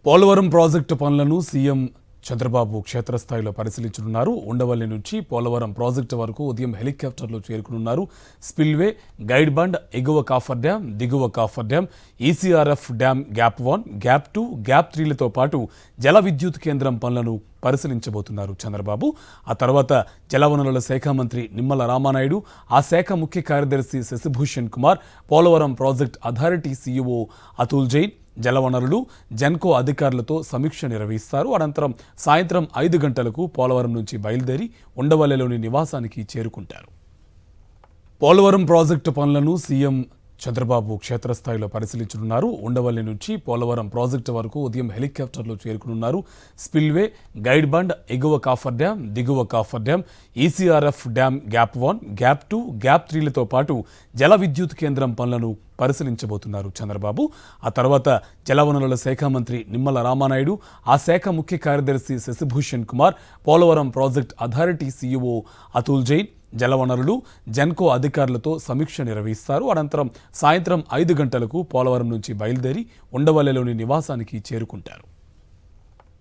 Polavaram project పనులను CM Chandrababu క్షేత్రస్థాయిలో పరిశీలించనున్నారు. ఉండవల్లి నుంచి పోలవరం ప్రాజెక్టు వరకు ఉదయం హెలికాప్టర్లో చేరుకునున్నారు. స్పిల్వే, గైడ్ బండ్, ఎగువ కాఫర్ డ్యాం, దిగువ coffer dam, ECRF dam gap 1, gap 2, gap 3లతో పాటు జల విద్యుత్ కేంద్రం పనులను పరిశీలించబోతున్నారు చంద్రబాబు. ఆ తర్వాత జలవనరుల శాఖ మంత్రి నిమ్మల రామానాయుడు, ఆ శాఖ ముఖ్య కార్యదర్శి Shashibhushan Kumar, Polavaram project authority CEO Atul Jain, జలవనరులు, జెన్కో అధికారులతో సమీక్ష నిర్వహిస్తారు. అనంతరం సాయంత్రం 5 గంటలకు పోలవరం నుంచి బయలుదేరి ఉండవల్లిలోని నివాసానికి చేరుకుంటారు. పోలవరం ప్రాజెక్టు పనులను సీఎం చంద్రబాబు క్షేత్రస్థాయిలో పరిశీలించనున్నారు. ఉండవల్లి నుంచి పోలవరం ప్రాజెక్టు వరకు ఉదయం హెలికాప్టర్లో చేరుకునున్నారు. స్పిల్వే, గైడ్ బండ్, ఎగువ కాఫర్ డ్యాం, దిగువ coffer dam, ECRF dam gap 1, gap 2, gap 3లతో పాటు జల విద్యుత్ కేంద్రం పనులను పరిశీలించబోతున్నారు చంద్రబాబు. ఆ తర్వాత జలవనరుల శాఖ మంత్రి నిమ్మల రామానాయుడు, ఆ శాఖ ముఖ్య కార్యదర్శి Shashibhushan Kumar, Polavaram project authority CEO Atul Jain, జలవనరులు, జెన్కో అధికారులతో సమీక్ష నిర్వహిస్తారు. అనంతరం సాయంత్రం 5 గంటలకు పోలవరం నుంచి బయలుదేరి ఉండవల్లిలోని నివాసానికి చేరుకుంటారు.